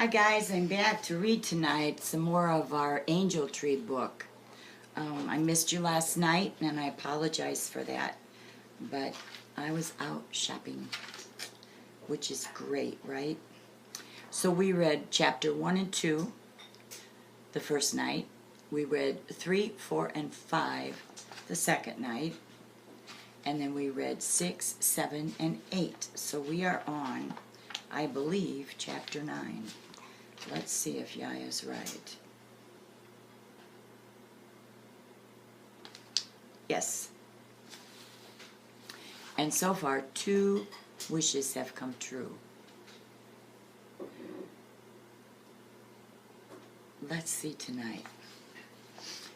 Hi guys, I'm back to read tonight some more of our Angel Tree book. I missed you last night and I apologize for that, but I was out shopping, which is great, right? So we read chapter 1 and 2 the first night. We read 3, 4, and 5 the second night. And then we read 6, 7, and 8. So we are on, I believe, chapter 9. Let's see if YaYa's right. Yes. And so far, 2 wishes have come true. Let's see tonight.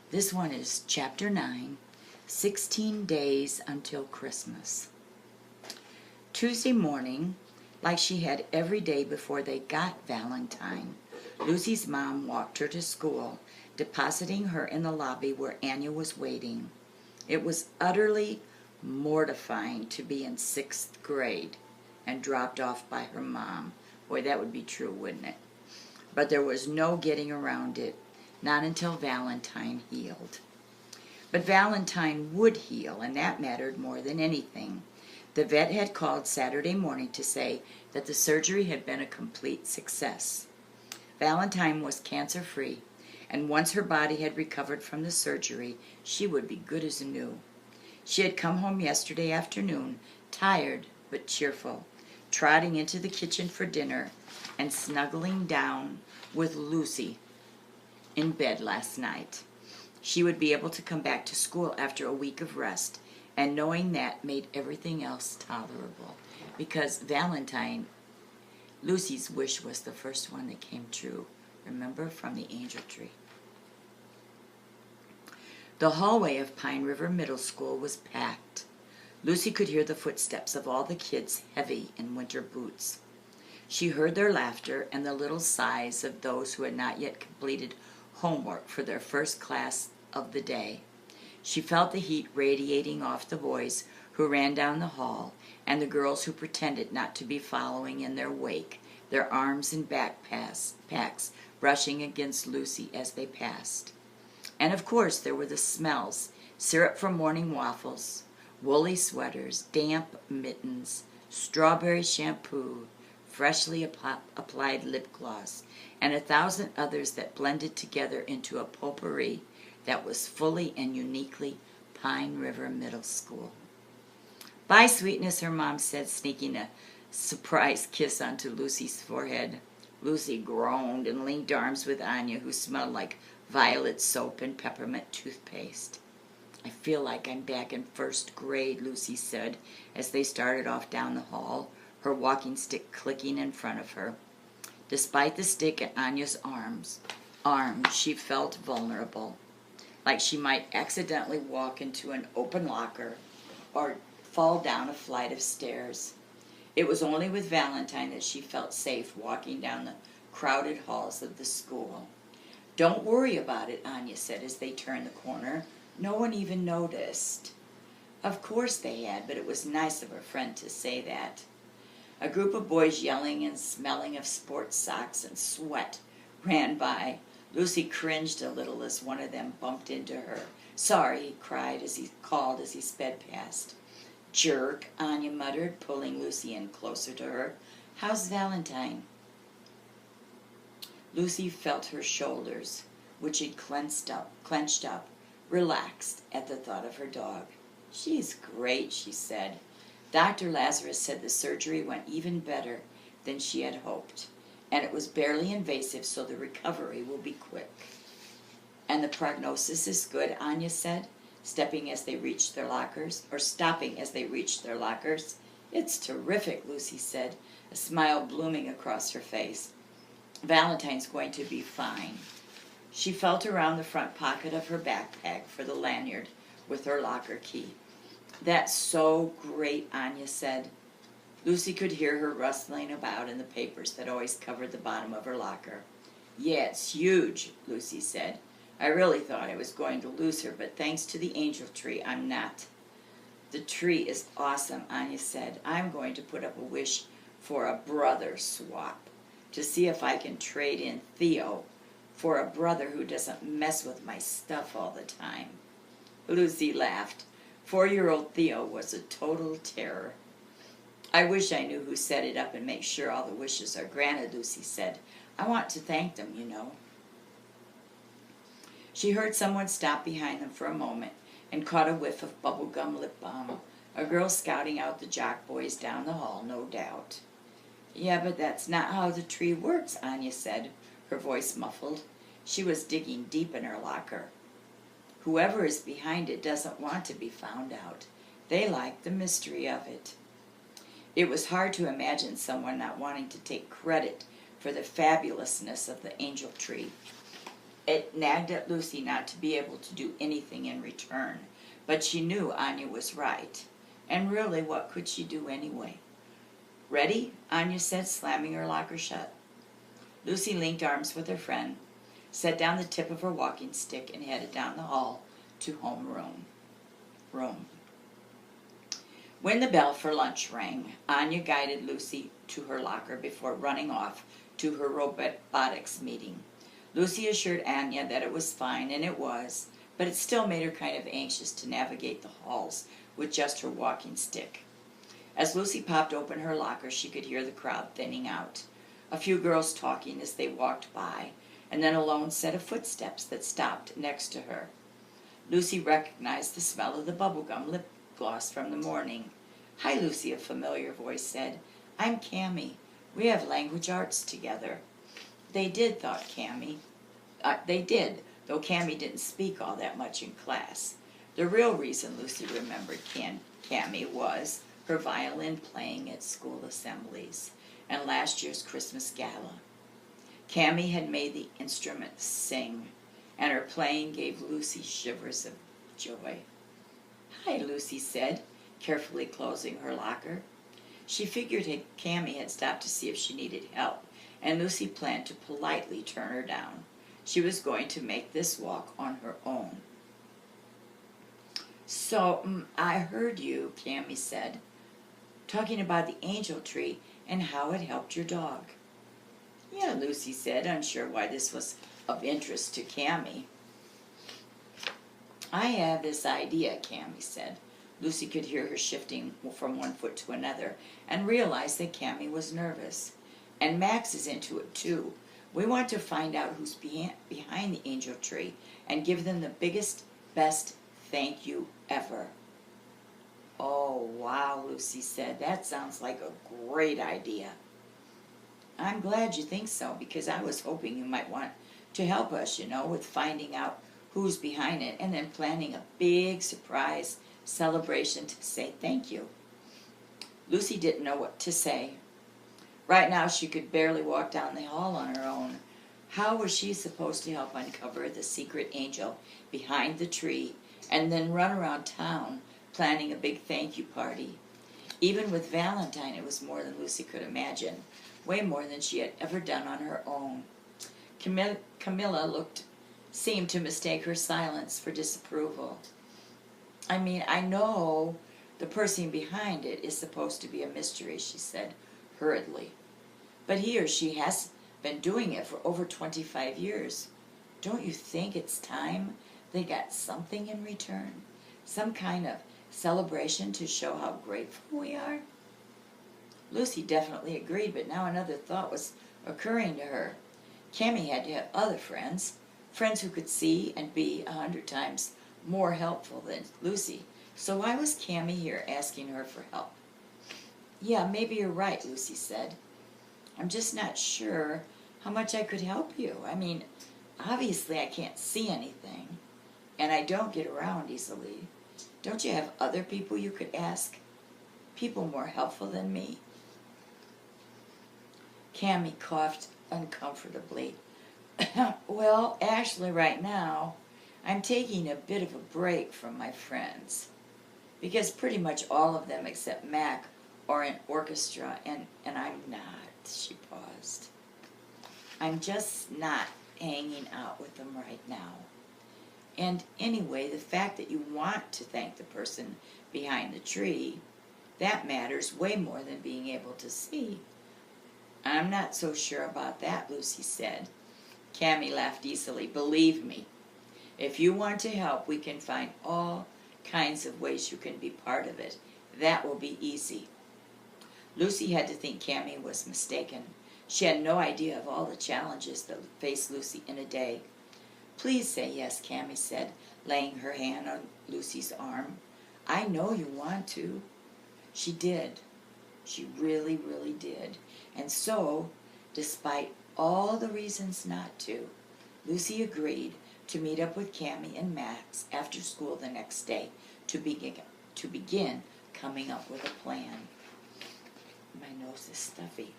This one is chapter 9, 16 days until Christmas. Tuesday morning, like she had every day before they got Valentine, Lucy's mom walked her to school, depositing her in the lobby where Anya was waiting. It was utterly mortifying to be in 6th grade and dropped off by her mom. Boy, that would be true, wouldn't it? But there was no getting around it, not until Valentine healed. But Valentine would heal, and that mattered more than anything. The vet had called Saturday morning to say that the surgery had been a complete success. Valentine was cancer-free, and once her body had recovered from the surgery, she would be good as new. She had come home yesterday afternoon, tired but cheerful, trotting into the kitchen for dinner and snuggling down with Lucy in bed last night. She would be able to come back to school after a week of rest, and knowing that made everything else tolerable, because Valentine, Lucy's wish, was the first one that came true. Remember, from the Angel Tree. The hallway of Pine River Middle School was packed. Lucy could hear the footsteps of all the kids heavy in winter boots. She heard their laughter and the little sighs of those who had not yet completed homework for their first class of the day. She felt the heat radiating off the boys who ran down the hall and the girls who pretended not to be following in their wake, their arms and backpacks brushing against Lucy as they passed. And of course there were the smells: syrup from morning waffles, woolly sweaters, damp mittens, strawberry shampoo, freshly applied lip gloss, and 1,000 others that blended together into a potpourri that was fully and uniquely Pine River Middle School. "Bye, sweetness," her mom said, sneaking a surprise kiss onto Lucy's forehead. Lucy groaned and linked arms with Anya, who smelled like violet soap and peppermint toothpaste. "I feel like I'm back in 1st grade," Lucy said as they started off down the hall, her walking stick clicking in front of her. Despite the stick in Anya's arms, she felt vulnerable, like she might accidentally walk into an open locker or fall down a flight of stairs. It was only with Valentine that she felt safe walking down the crowded halls of the school. "Don't worry about it," Anya said as they turned the corner. "No one even noticed." Of course they had, but it was nice of her friend to say that. A group of boys yelling and smelling of sports socks and sweat ran by. Lucy cringed a little as one of them bumped into her. "Sorry," he cried as he sped past. "Jerk," Anya muttered, pulling Lucy in closer to her. "How's Valentine?" Lucy felt her shoulders, which had clenched up, relaxed at the thought of her dog. "She's great," she said. "Dr. Lazarus said the surgery went even better than she had hoped, and it was barely invasive, so the recovery will be quick." "And the prognosis is good," Anya said, stopping as they reached their lockers. "It's terrific," Lucy said, a smile blooming across her face. "Valentine's going to be fine." She felt around the front pocket of her backpack for the lanyard with her locker key. "That's so great," Anya said. Lucy could hear her rustling about in the papers that always covered the bottom of her locker. "Yeah, it's huge," Lucy said. "I really thought I was going to lose her, but thanks to the Angel Tree, I'm not." "The tree is awesome," Anya said. "I'm going to put up a wish for a brother swap. to see if I can trade in Theo for a brother who doesn't mess with my stuff all the time." Lucy laughed. 4-year-old Theo was a total terror. "I wish I knew who set it up and makes sure all the wishes are granted," Lucy said. "I want to thank them, you know." She heard someone stop behind them for a moment and caught a whiff of bubblegum lip balm. A girl scouting out the jock boys down the hall, no doubt. "Yeah, but that's not how the tree works," Anya said, her voice muffled. She was digging deep in her locker. "Whoever is behind it doesn't want to be found out. They like the mystery of it." It was hard to imagine someone not wanting to take credit for the fabulousness of the angel tree. It nagged at Lucy not to be able to do anything in return, but she knew Anya was right. And really, what could she do anyway? "Ready?" Anya said, slamming her locker shut. Lucy linked arms with her friend, set down the tip of her walking stick, and headed down the hall to homeroom. When the bell for lunch rang, Anya guided Lucy to her locker before running off to her robotics meeting. Lucy assured Anya that it was fine, and it was, but it still made her kind of anxious to navigate the halls with just her walking stick. As Lucy popped open her locker, she could hear the crowd thinning out. A few girls talking as they walked by, and then a lone set of footsteps that stopped next to her. Lucy recognized the smell of the bubblegum lip gloss from the morning. "Hi, Lucy," a familiar voice said. "I'm Cammie. We have language arts together." They did, thought Cammie. They did, though Cammie didn't speak all that much in class. The real reason Lucy remembered Cammie was her violin playing at school assemblies and last year's Christmas gala. Cammie had made the instrument sing, and her playing gave Lucy shivers of joy. "Hi," Lucy said, carefully closing her locker. She figured Cammie had stopped to see if she needed help, and Lucy planned to politely turn her down. She was going to make this walk on her own. "So, I heard you," Cammie said, "talking about the angel tree and how it helped your dog." "Yeah," Lucy said, unsure why this was of interest to Cammie. "I have this idea," Cammie said. Lucy could hear her shifting from one foot to another and realized that Cammie was nervous. "And Max is into it too. We want to find out who's behind the angel tree and give them the biggest, best thank you ever." "Oh, wow," Lucy said. "That sounds like a great idea." "I'm glad you think so, because I was hoping you might want to help us, with finding out who's behind it and then planning a big surprise celebration to say thank you." Lucy didn't know what to say. Right now she could barely walk down the hall on her own. How was she supposed to help uncover the secret angel behind the tree and then run around town planning a big thank you party? Even with Valentine, it was more than Lucy could imagine, way more than she had ever done on her own. Camilla seemed to mistake her silence for disapproval. "I know the person behind it is supposed to be a mystery," she said hurriedly. "But he or she has been doing it for over 25 years. Don't you think it's time they got something in return? Some kind of celebration to show how grateful we are?" Lucy definitely agreed, but now another thought was occurring to her. Cammie had to have other friends who could see and be 100 times more helpful than Lucy. So why was Cammie here asking her for help? "Yeah, maybe you're right," Lucy said. "I'm just not sure how much I could help you. Obviously I can't see anything, and I don't get around easily. Don't you have other people you could ask? People more helpful than me?" Cammie coughed uncomfortably. "Well, actually right now, I'm taking a bit of a break from my friends, because pretty much all of them except Mac are in orchestra, and I'm not." She paused. "I'm just not hanging out with them right now. And anyway, the fact that you want to thank the person behind the tree, that matters way more than being able to see. I'm not so sure about that, Lucy said. Cammy laughed easily. Believe me, if you want to help, we can find all kinds of ways you can be part of it. That will be easy. Lucy had to think Cammy was mistaken. She had no idea of all the challenges that faced Lucy in a day. Please say yes, Cammy said, laying her hand on Lucy's arm. I know you want to. She did. She really, really did. And so, despite all the reasons not to, Lucy agreed to meet up with Cammy and Max after school the next day to begin coming up with a plan. My nose is stuffy.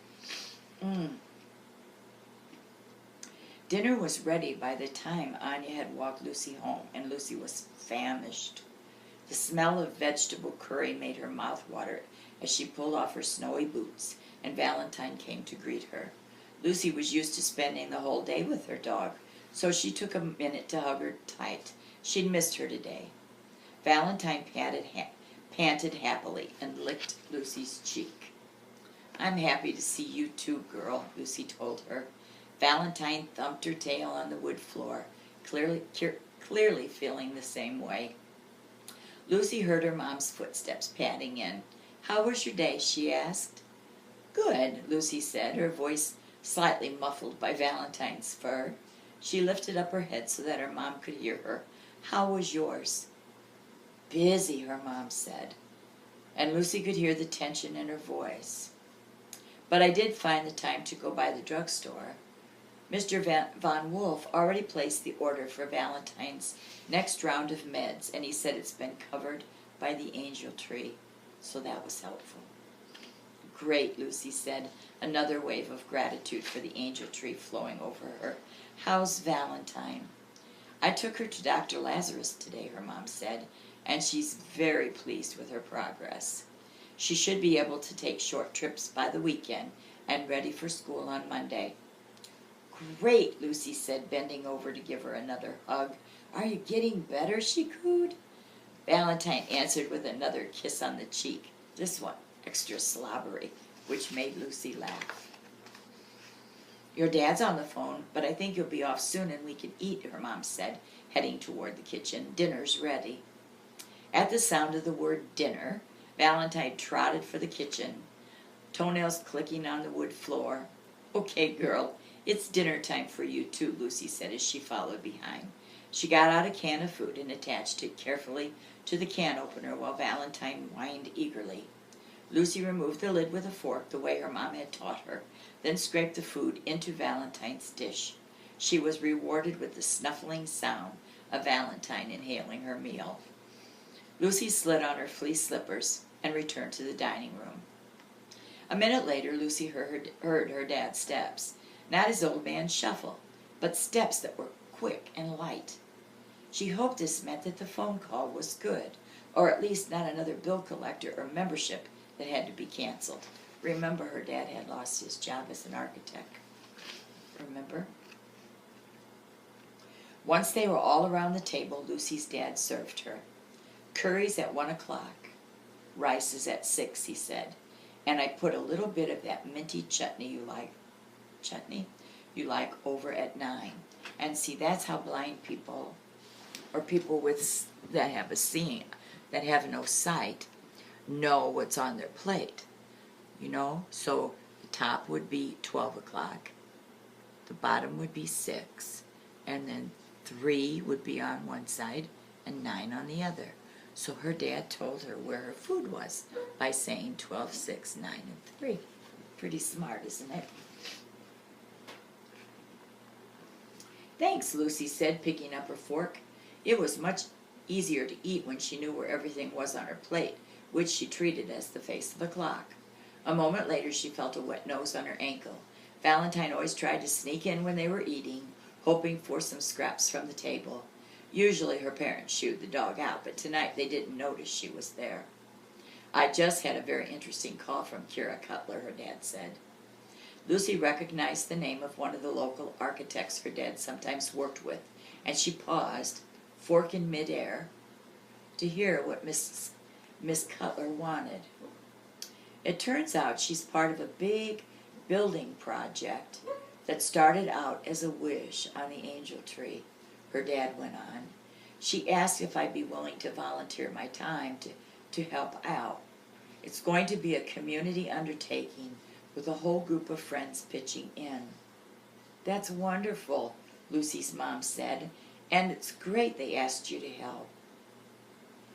Dinner was ready by the time Anya had walked Lucy home, and Lucy was famished. The smell of vegetable curry made her mouth water as she pulled off her snowy boots, and Valentine came to greet her. Lucy was used to spending the whole day with her dog, so she took a minute to hug her tight. She'd missed her today. Valentine panted happily and licked Lucy's cheek. I'm happy to see you too, girl, Lucy told her. Valentine thumped her tail on the wood floor, clearly feeling the same way. Lucy heard her mom's footsteps padding in. How was your day? She asked. Good, Lucy said, her voice slightly muffled by Valentine's fur. She lifted up her head so that her mom could hear her. How was yours? Busy, her mom said, and Lucy could hear the tension in her voice. But I did find the time to go by the drugstore. Mr. Von Wolf already placed the order for Valentine's next round of meds, and he said it's been covered by the angel tree, so that was helpful. Great, Lucy said, another wave of gratitude for the angel tree flowing over her. How's Valentine? I took her to Dr. Lazarus today, her mom said, and she's very pleased with her progress. She should be able to take short trips by the weekend and ready for school on Monday. Great, Lucy said, bending over to give her another hug. Are you getting better? She cooed. Valentine answered with another kiss on the cheek, this one extra slobbery, which made Lucy laugh. Your dad's on the phone, but I think you'll be off soon and we can eat, her mom said, heading toward the kitchen. Dinner's ready. At the sound of the word dinner, Valentine trotted for the kitchen, toenails clicking on the wood floor. Okay, girl, it's dinner time for you too, Lucy said as she followed behind. She got out a can of food and attached it carefully to the can opener while Valentine whined eagerly. Lucy removed the lid with a fork the way her mom had taught her, then scraped the food into Valentine's dish. She was rewarded with the snuffling sound of Valentine inhaling her meal. Lucy slid on her fleece slippers and returned to the dining room. A minute later, Lucy heard her dad's steps. Not his old man shuffle, but steps that were quick and light. She hoped this meant that the phone call was good, or at least not another bill collector or membership that had to be canceled. Remember, her dad had lost his job as an architect. Remember? Once they were all around the table, Lucy's dad served her. Curry's at 1 o'clock. Rice is at 6, he said. And I put a little bit of that minty chutney you like over at 9. And see, that's how blind people, or people that have no sight, know what's on their plate. You know? So the top would be 12 o'clock. The bottom would be 6. And then 3 would be on one side and 9 on the other. So her dad told her where her food was by saying 12, 6, 9, and 3. Pretty smart, isn't it? Thanks, Lucy said, picking up her fork. It was much easier to eat when she knew where everything was on her plate, which she treated as the face of a clock. A moment later, she felt a wet nose on her ankle. Valentine always tried to sneak in when they were eating, hoping for some scraps from the table. Usually her parents shooed the dog out, but tonight they didn't notice she was there. I just had a very interesting call from Kira Cutler, her dad said. Lucy recognized the name of one of the local architects her dad sometimes worked with, and she paused, fork in midair, to hear what Miss Cutler wanted. It turns out she's part of a big building project that started out as a wish on the angel tree," her dad went on. "She asked if I'd be willing to volunteer my time to help out. It's going to be a community undertaking with a whole group of friends pitching in." "That's wonderful," Lucy's mom said, "and it's great they asked you to help."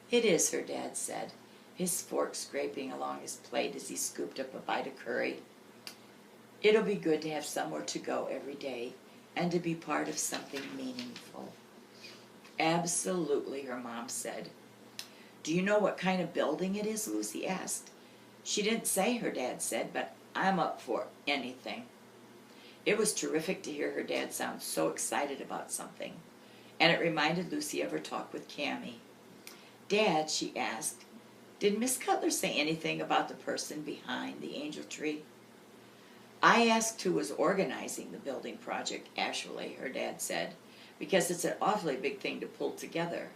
"It is," her dad said, his fork scraping along his plate as he scooped up a bite of curry. "It'll be good to have somewhere to go every day and to be part of something meaningful." "Absolutely," her mom said. "Do you know what kind of building it is?" Lucy asked. "She didn't say," her dad said, "but I'm up for anything." It was terrific to hear her dad sound so excited about something, and it reminded Lucy of her talk with Cammie. "Dad," she asked, "did Miss Cutler say anything about the person behind the angel tree?" "I asked who was organizing the building project, actually," her dad said, "because it's an awfully big thing to pull together.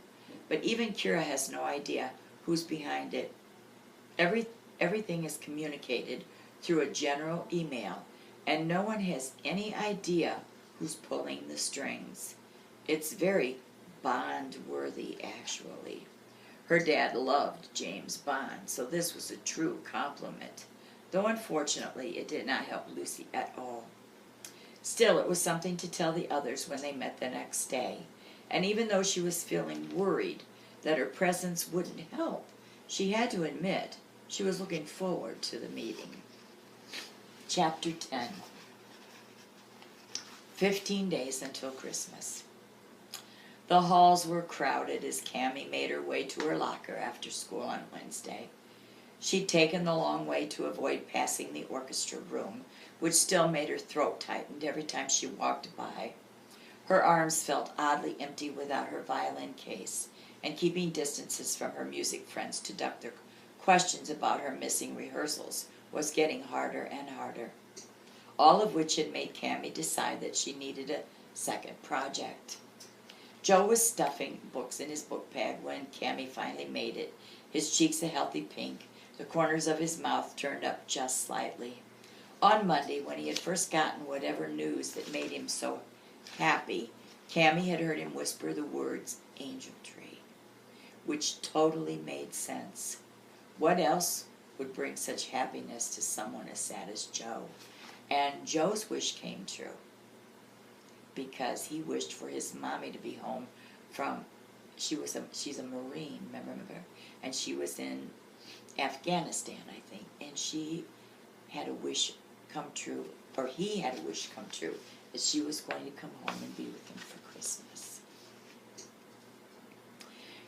But even Kira has no idea who's behind it. Everything is communicated through a general email, and no one has any idea who's pulling the strings. It's very Bond-worthy, actually." Her dad loved James Bond, so this was a true compliment, though unfortunately it did not help Lucy at all. Still, it was something to tell the others when they met the next day, and even though she was feeling worried that her presence wouldn't help, she had to admit she was looking forward to the meeting. Chapter 10. 15 days until Christmas. The halls were crowded as Cammie made her way to her locker after school on Wednesday. She'd taken the long way to avoid passing the orchestra room, which still made her throat tightened every time she walked by. Her arms felt oddly empty without her violin case, and keeping distances from her music friends to duck their questions about her missing rehearsals was getting harder and harder. All of which had made Cammie decide that she needed a second project. Joe was stuffing books in his book bag when Cammie finally made it, his cheeks a healthy pink, the corners of his mouth turned up just slightly. On Monday, when he had first gotten whatever news that made him so happy, Cammie had heard him whisper the words angel tree, which totally made sense. What else would bring such happiness to someone as sad as Joe? And Joe's wish came true, because he wished for his mommy to be home from, she's a Marine, remember? And she was in Afghanistan, I think, and she had a wish come true, or he had a wish come true, that she was going to come home and be with him for Christmas.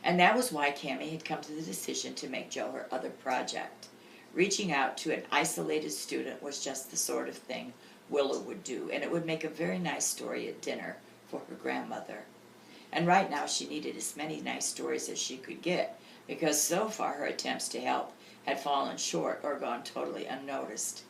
And that was why Cammie had come to the decision to make Joe her other project. Reaching out to an isolated student was just the sort of thing Willow would do, and it would make a very nice story at dinner for her grandmother. And right now she needed as many nice stories as she could get, because so far her attempts to help had fallen short or gone totally unnoticed.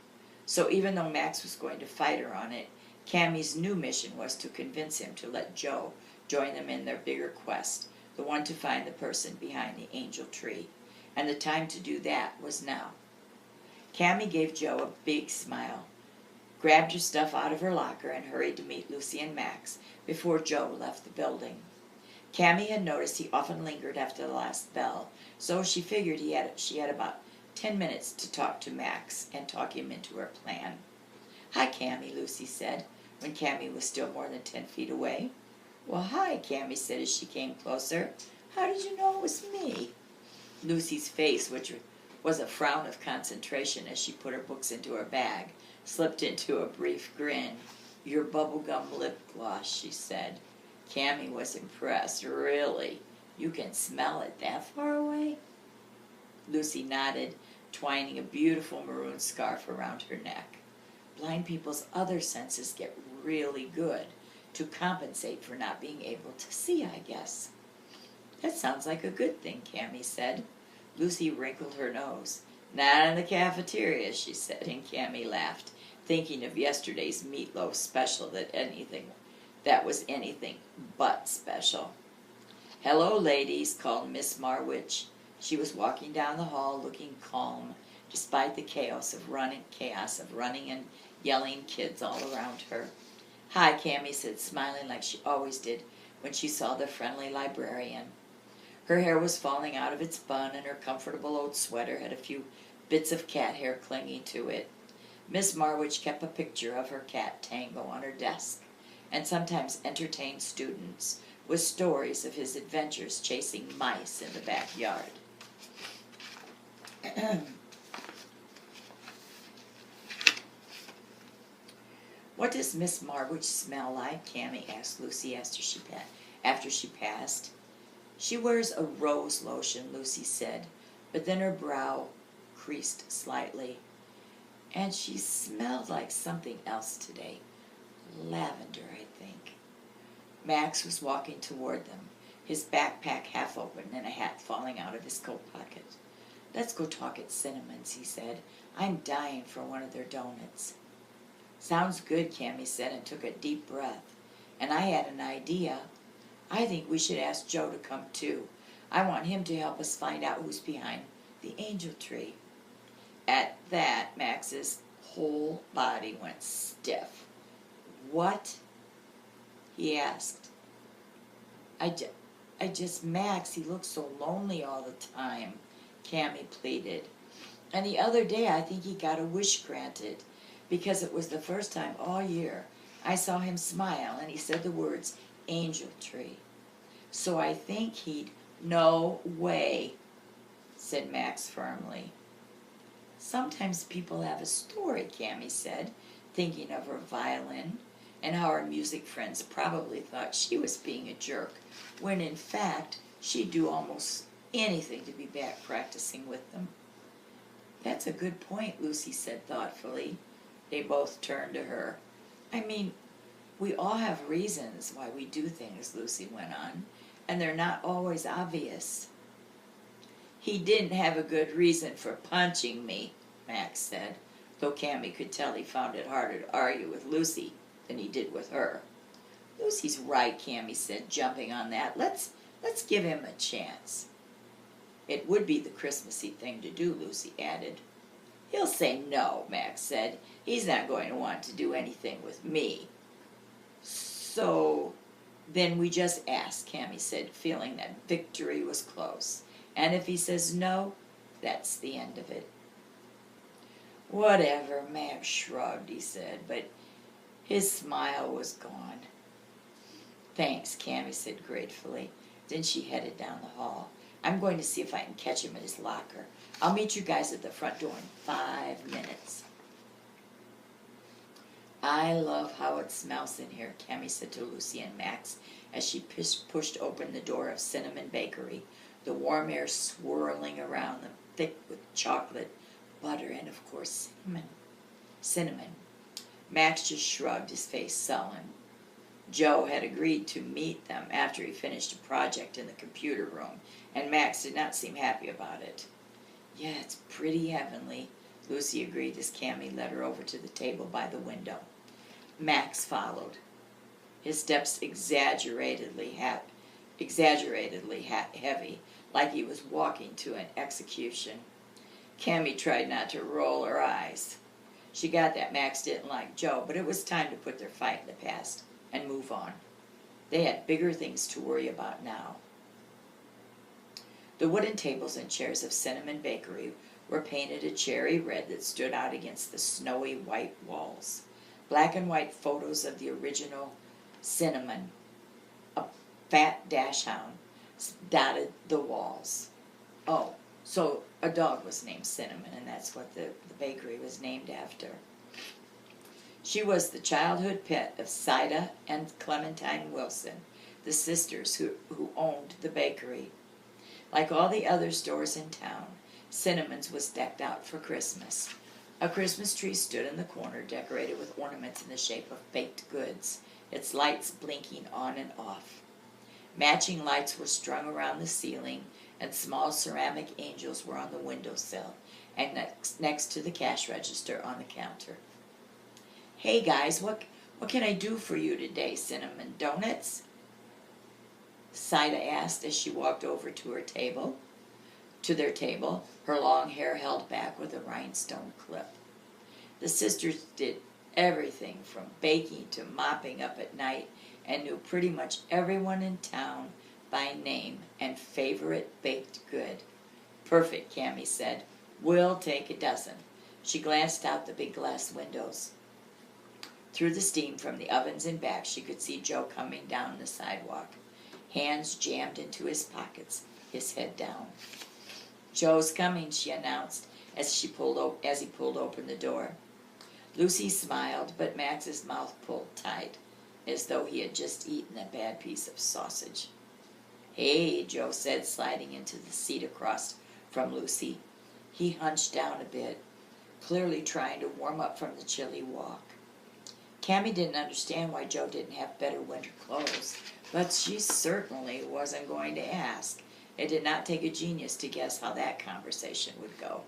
So even though Max was going to fight her on it, Cammie's new mission was to convince him to let Joe join them in their bigger quest, the one to find the person behind the angel tree. And the time to do that was now. Cammie gave Joe a big smile, grabbed her stuff out of her locker, and hurried to meet Lucy and Max before Joe left the building. Cammie had noticed he often lingered after the last bell, so she figured she had about 10 minutes to talk to Max and talk him into her plan. "Hi, Cammie," Lucy said, when Cammie was still more than 10 feet away. "Well, hi," Cammie said as she came closer. "How did you know it was me?" Lucy's face, which was a frown of concentration as she put her books into her bag, slipped into a brief grin. "Your bubblegum lip gloss," she said. Cammie was impressed. "Really? You can smell it that far away?" Lucy nodded, twining a beautiful maroon scarf around her neck. Blind people's other senses get really good to compensate for not being able to see, I guess. "That sounds like a good thing," Cammie said. Lucy wrinkled her nose. "Not in the cafeteria," she said, and Cammie laughed, thinking of yesterday's meatloaf special that was anything but special. "Hello, ladies," called Miss Marwich. She was walking down the hall looking calm, despite the chaos of running and yelling kids all around her. "Hi," Cammy said, smiling like she always did when she saw the friendly librarian. Her hair was falling out of its bun, and her comfortable old sweater had a few bits of cat hair clinging to it. Miss Marwich kept a picture of her cat Tango on her desk, and sometimes entertained students with stories of his adventures chasing mice in the backyard. "What does Miss Marwich smell like?" Cammy asked Lucy after she passed. "She wears a rose lotion," Lucy said, but then her brow creased slightly. "And she smelled like something else today. Lavender, I think." Max was walking toward them, his backpack half open and a hat falling out of his coat pocket. "Let's go talk at Cinnamon's," he said. "I'm dying for one of their donuts." "Sounds good," Cammy said, and took a deep breath. "And I had an idea. I think we should ask Joe to come too. I want him to help us find out who's behind the angel tree." At that, Max's whole body went stiff. "What?" he asked. I just, Max, he looks so lonely all the time," Cammy pleaded. "And the other day I think he got a wish granted, because it was the first time all year I saw him smile and he said the words, 'angel tree.' So I think he'd—" "No way," said Max firmly. "Sometimes people have a story," Cammy said, thinking of her violin, and how her music friends probably thought she was being a jerk, when in fact she'd do almost anything to be back practicing with them. "That's a good point," Lucy said thoughtfully. They both turned to her. "I mean, we all have reasons why we do things," Lucy went on, "and they're not always obvious." "He didn't have a good reason for punching me," Max said, though Cammy could tell he found it harder to argue with Lucy than he did with her. "Lucy's right," Cammy said, jumping on that. Let's give him a chance." "It would be the Christmassy thing to do," Lucy added. "He'll say no," Max said. "He's not going to want to do anything with me." "So then we just ask," Cammy said, feeling that victory was close. "And if he says no, that's the end of it." "Whatever," Max shrugged, he said, but his smile was gone. "Thanks," Cammy said gratefully. Then she headed down the hall. "I'm going to see if I can catch him at his locker. I'll meet you guys at the front door in 5 minutes. "I love how it smells in here," Cammy said to Lucy and Max as she pushed open the door of Cinnamon Bakery, the warm air swirling around them, thick with chocolate, butter, and of course cinnamon. Max just shrugged, his face sullen. Joe had agreed to meet them after he finished a project in the computer room, and Max did not seem happy about it. "Yeah, it's pretty heavenly," Lucy agreed as Cammy led her over to the table by the window. Max followed, his steps exaggeratedly heavy, like he was walking to an execution. Cammy tried not to roll her eyes. She got that Max didn't like Joe, but it was time to put their fight in the past and move on. They had bigger things to worry about now. The wooden tables and chairs of Cinnamon Bakery were painted a cherry red that stood out against the snowy white walls. Black and white photos of the original Cinnamon, a fat dachshund, dotted the walls. Oh, so a dog was named Cinnamon, and that's what the bakery was named after. She was the childhood pet of Sida and Clementine Wilson, the sisters who owned the bakery. Like all the other stores in town, Cinnamon's was decked out for Christmas. A Christmas tree stood in the corner, decorated with ornaments in the shape of baked goods, its lights blinking on and off. Matching lights were strung around the ceiling, and small ceramic angels were on the windowsill and next to the cash register on the counter. "Hey guys, what can I do for you today, Cinnamon? Donuts?" Sida asked as she walked over to their table, her long hair held back with a rhinestone clip. The sisters did everything from baking to mopping up at night and knew pretty much everyone in town by name and favorite baked good. Perfect, Cammy said. We'll take a dozen. She glanced out the big glass windows. Through the steam from the ovens in back, she could see Joe coming down the sidewalk, hands jammed into his pockets, his head down. Joe's coming, she announced as he pulled open the door. Lucy smiled, but Max's mouth pulled tight, as though he had just eaten a bad piece of sausage. Hey, Joe said, sliding into the seat across from Lucy. He hunched down a bit, clearly trying to warm up from the chilly walk. Cammy didn't understand why Joe didn't have better winter clothes, but she certainly wasn't going to ask. It did not take a genius to guess how that conversation would go.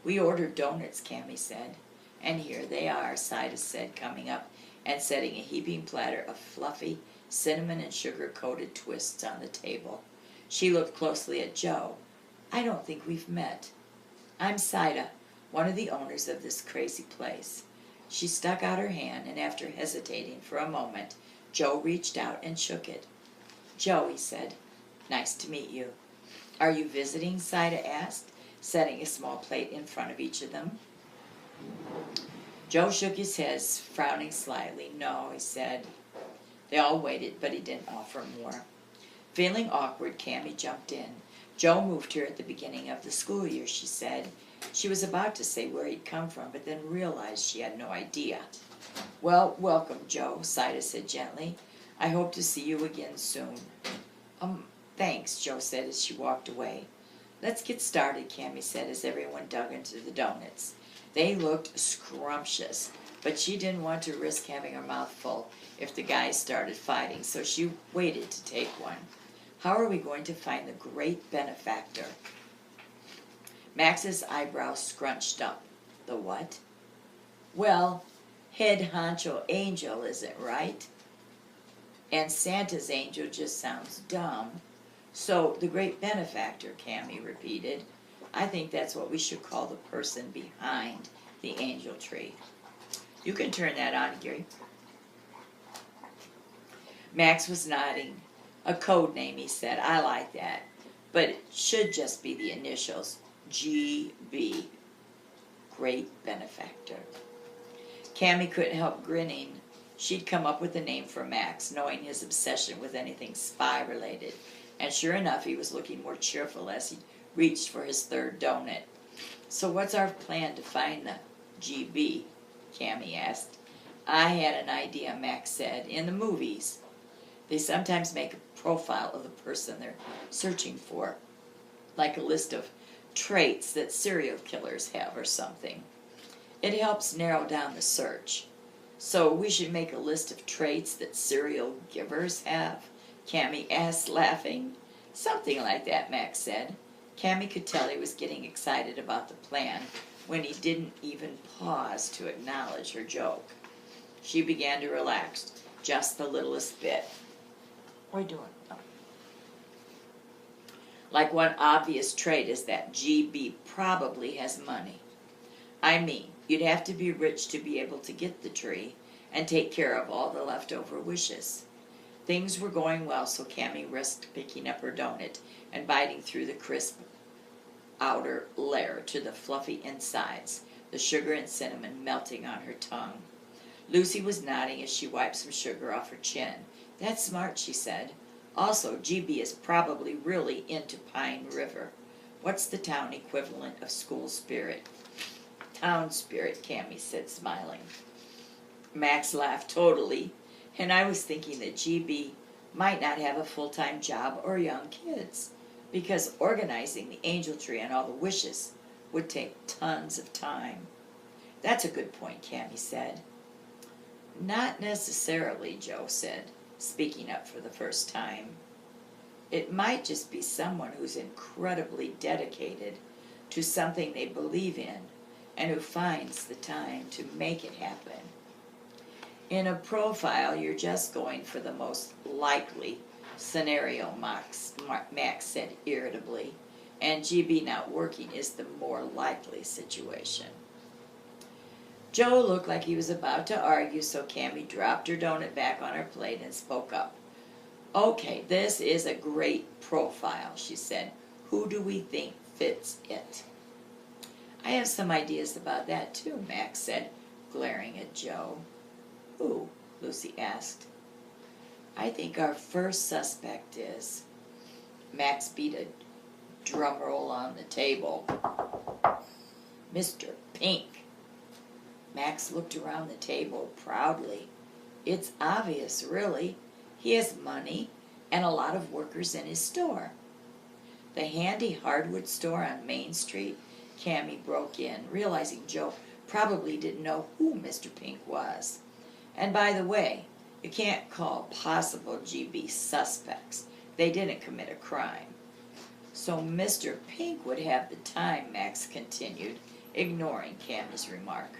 We ordered donuts, Cammy said. And here they are, Sida said, coming up and setting a heaping platter of fluffy, cinnamon and sugar-coated twists on the table. She looked closely at Joe. I don't think we've met. I'm Sida, one of the owners of this crazy place. She stuck out her hand, and after hesitating for a moment, Joe reached out and shook it. Joe, he said, nice to meet you. Are you visiting? Sida asked, setting a small plate in front of each of them. Joe shook his head, frowning slightly. No, he said. They all waited, but he didn't offer more. Feeling awkward, Cammy jumped in. Joe moved here at the beginning of the school year, she said. She was about to say where he'd come from, but then realized she had no idea. Well, welcome, Joe, Sida said gently. I hope to see you again soon. Thanks, Joe said as she walked away. Let's get started, Cammy said as everyone dug into the donuts. They looked scrumptious, but she didn't want to risk having her mouth full if the guys started fighting, so she waited to take one. How are we going to find the great benefactor? Max's eyebrows scrunched up. The what? Well, head honcho angel, isn't right? And Santa's angel just sounds dumb. So, the great benefactor, Cammy repeated. I think that's what we should call the person behind the angel tree. You can turn that on, Gary. Max was nodding. A code name, he said. I like that. But it should just be the initials. GB. Great benefactor. Cammy couldn't help grinning. She'd come up with a name for Max, knowing his obsession with anything spy-related. And sure enough, he was looking more cheerful as he reached for his third donut. So what's our plan to find the GB? Cammy asked. I had an idea, Max said. In the movies, they sometimes make a profile of the person they're searching for, like a list of traits that serial killers have or something. It helps narrow down the search. So we should make a list of traits that serial givers have? Cammy asked, laughing. Something like that, Max said. Cammy could tell he was getting excited about the plan when he didn't even pause to acknowledge her joke. She began to relax just the littlest bit. What are you doing? Oh. Like one obvious trait is that GB probably has money. I mean, you'd have to be rich to be able to get the tree and take care of all the leftover wishes. Things were going well, so Cammy risked picking up her donut and biting through the crisp outer layer to the fluffy insides, the sugar and cinnamon melting on her tongue. Lucy was nodding as she wiped some sugar off her chin. That's smart, she said. Also, GB is probably really into Pine River. What's the town equivalent of school spirit? Town spirit, Cammy said, smiling. Max laughed totally, and I was thinking that GB might not have a full-time job or young kids, because organizing the angel tree and all the wishes would take tons of time. That's a good point, Cammy said. Not necessarily, Joe said, speaking up for the first time. It might just be someone who's incredibly dedicated to something they believe in and who finds the time to make it happen. In a profile, you're just going for the most likely scenario, Max said irritably, and GB not working is the more likely situation. Joe looked like he was about to argue, so Cammy dropped her donut back on her plate and spoke up. Okay, this is a great profile, she said. Who do we think fits it? I have some ideas about that too, Max said, glaring at Joe. Who? Lucy asked. I think our first suspect is... Max beat a drum roll on the table. Mr. Pink. Max looked around the table proudly. It's obvious, really. He has money and a lot of workers in his store. The handy hardwood store on Main Street, Cammy broke in, realizing Joe probably didn't know who Mr. Pink was. And by the way, you can't call possible GB suspects. They didn't commit a crime. So Mr. Pink would have the time, Max continued, ignoring Cammy's remark.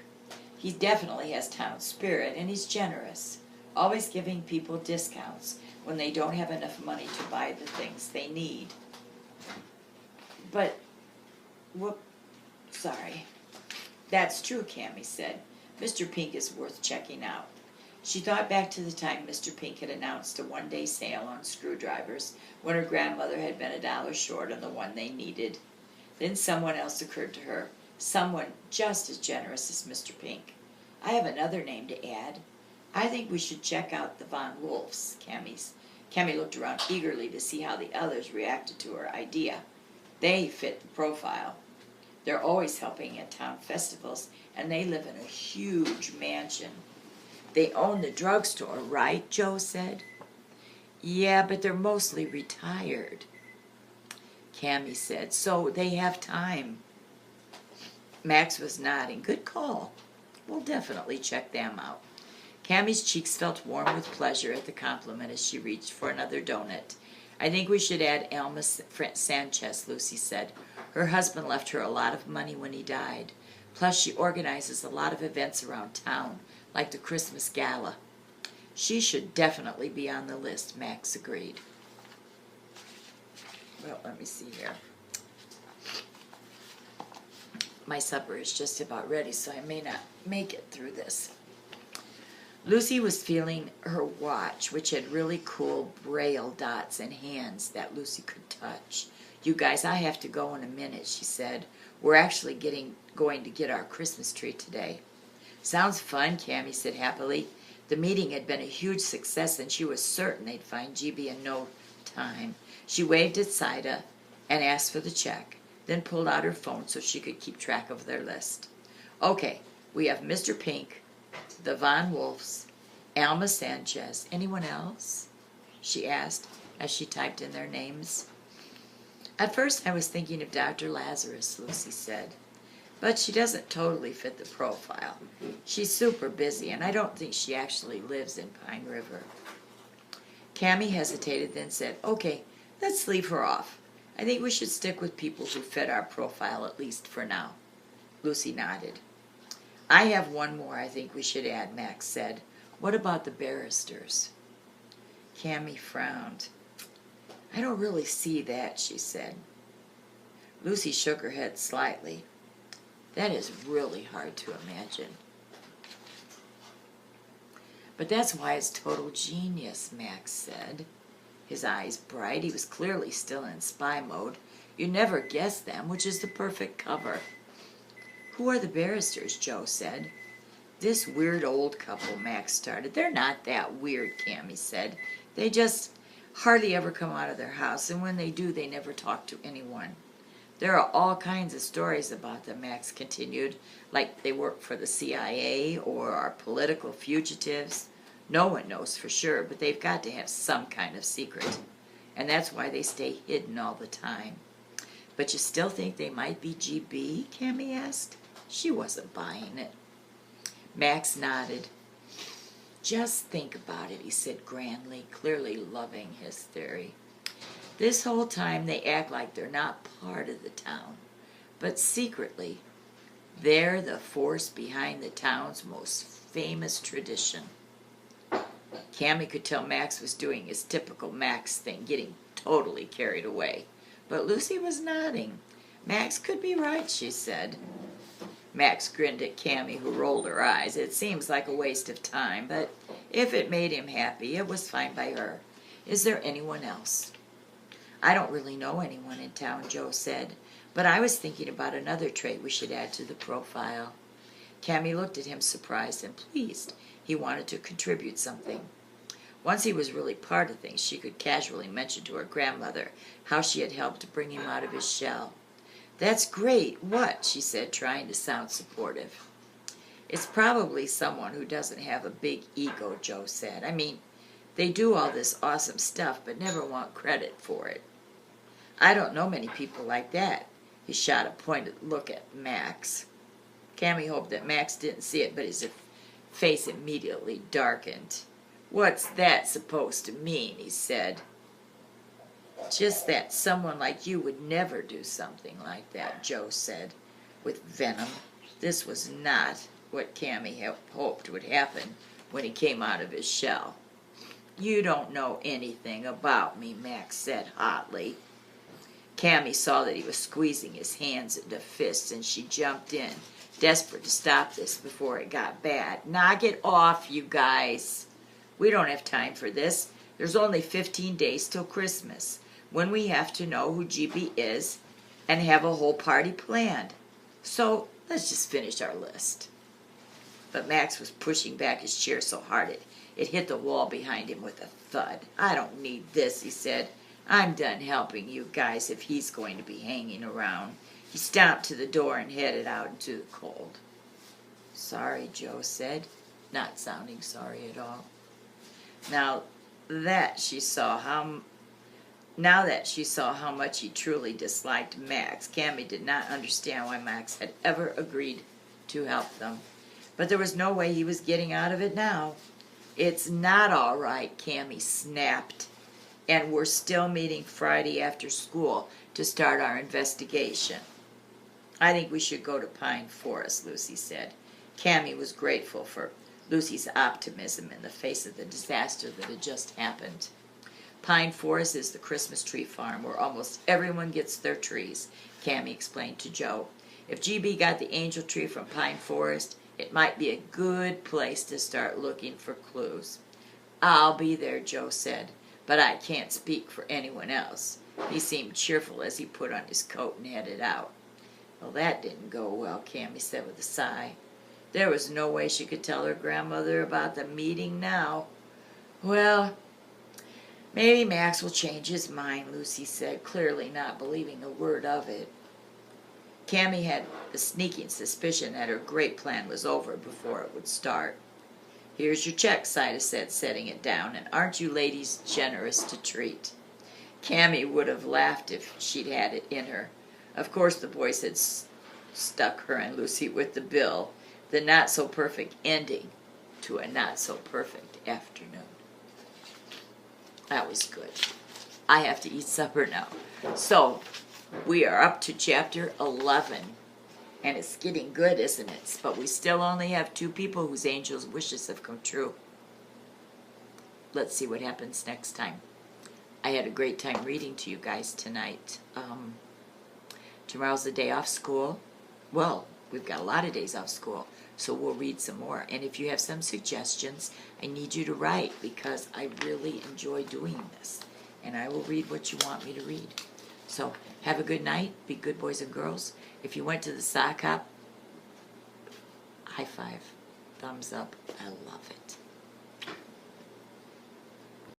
He definitely has town spirit, and he's generous, always giving people discounts when they don't have enough money to buy the things they need. But, sorry. That's true, Cammy said. Mr. Pink is worth checking out. She thought back to the time Mr. Pink had announced a one-day sale on screwdrivers when her grandmother had been $1 short on the one they needed. Then someone else occurred to her, someone just as generous as Mr. Pink. I have another name to add. I think we should check out the Von Wolfs, Cammy looked around eagerly to see how the others reacted to her idea. They fit the profile. They're always helping at town festivals, and they live in a huge mansion. They own the drugstore, right? Joe said. Yeah, but they're mostly retired, Cammy said, so they have time. Max was nodding. Good call. We'll definitely check them out. Cammy's cheeks felt warm with pleasure at the compliment as she reached for another donut. I think we should add Alma Sanchez, Lucy said. Her husband left her a lot of money when he died. Plus, she organizes a lot of events around town, like the Christmas Gala. She should definitely be on the list, Max agreed. Well, let me see here. My supper is just about ready, so I may not make it through this. Lucy was feeling her watch, which had really cool braille dots and hands that Lucy could touch. You guys, I have to go in a minute, she said. We're actually going to get our Christmas tree today. Sounds fun, Cammy said happily. The meeting had been a huge success, and she was certain they'd find GB in no time. She waved at Saida and asked for the check, then pulled out her phone so she could keep track of their list. Okay, we have Mr. Pink, the Von Wolfs, Alma Sanchez. Anyone else? She asked as she typed in their names. At first I was thinking of Dr. Lazarus, Lucy said. But she doesn't totally fit the profile. She's super busy, and I don't think she actually lives in Pine River. Cammy hesitated, then said, okay, let's leave her off. I think we should stick with people who fit our profile, at least for now. Lucy nodded. I have one more I think we should add, Max said. What about the barristers? Cammy frowned. I don't really see that, she said. Lucy shook her head slightly. That is really hard to imagine. But that's why it's total genius, Max said. His eyes bright. He was clearly still in spy mode. You never guess them, which is the perfect cover. Who are the barristers? Joe said. This weird old couple, Max started. They're not that weird, Cammy said. They just hardly ever come out of their house, and when they do, they never talk to anyone. There are all kinds of stories about them, Max continued, like they work for the CIA or are political fugitives. No one knows for sure, but they've got to have some kind of secret, and that's why they stay hidden all the time. But you still think they might be GB? Cammy asked. She wasn't buying it. Max nodded. Just think about it, he said grandly, clearly loving his theory. This whole time they act like they're not part of the town, but secretly they're the force behind the town's most famous tradition. Cammy could tell Max was doing his typical Max thing, getting totally carried away. But Lucy was nodding. Max could be right, she said. Max grinned at Cammy, who rolled her eyes. It seems like a waste of time, but if it made him happy, it was fine by her. Is there anyone else? I don't really know anyone in town, Joe said, but I was thinking about another trait we should add to the profile. Cammy looked at him surprised and pleased. He wanted to contribute something. Once he was really part of things, she could casually mention to her grandmother how she had helped bring him out of his shell. That's great. What? She said, trying to sound supportive. It's probably someone who doesn't have a big ego, Joe said. I mean, they do all this awesome stuff but never want credit for it. I don't know many people like that. He shot a pointed look at Max. Cammy hoped that Max didn't see it, but his face immediately darkened. What's that supposed to mean? He said. Just that someone like you would never do something like that, Joe said, with venom. This was not what Cammy hoped would happen when he came out of his shell. You don't know anything about me, Max said hotly. Cammy saw that he was squeezing his hands into fists, and she jumped in, desperate to stop this before it got bad. Knock it off, you guys. We don't have time for this. There's only 15 days till Christmas, when we have to know who GB is and have a whole party planned. So let's just finish our list. But Max was pushing back his chair so hard it hit the wall behind him with a thud. I don't need this, he said. I'm done helping you guys if he's going to be hanging around. He stomped to the door and headed out into the cold. Sorry, Joe said, not sounding sorry at all. Now that she saw how much he truly disliked Max, Cammy did not understand why Max had ever agreed to help them. But there was no way he was getting out of it now. It's not all right, Cammy snapped. And we're still meeting Friday after school to start our investigation. I think we should go to Pine Forest, Lucy said. Cammy was grateful for Lucy's optimism in the face of the disaster that had just happened. Pine Forest is the Christmas tree farm where almost everyone gets their trees, Cammy explained to Joe. If GB got the angel tree from Pine Forest, it might be a good place to start looking for clues. I'll be there, Joe said, but I can't speak for anyone else. He seemed cheerful as he put on his coat and headed out. Well, that didn't go well, Cammy said with a sigh. There was no way she could tell her grandmother about the meeting now. Well, maybe Max will change his mind, Lucy said, clearly not believing a word of it. Cammy had a sneaking suspicion that her great plan was over before it would start. Here's your check, Sida said, setting it down, and aren't you ladies generous to treat? Cammy would have laughed if she'd had it in her. Of course the boys had stuck her and Lucy with the bill, the not-so-perfect ending to a not-so-perfect afternoon. That was good. I have to eat supper now. So, we are up to chapter 11. And it's getting good, isn't it? But we still only have 2 people whose angels' wishes have come true. Let's see what happens next time. I had a great time reading to you guys tonight. Tomorrow's the day off school. Well, we've got a lot of days off school, so we'll read some more. And if you have some suggestions, I need you to write because I really enjoy doing this. And I will read what you want me to read. So, have a good night. Be good boys and girls. If you went to the sock hop, high five, thumbs up. I love it.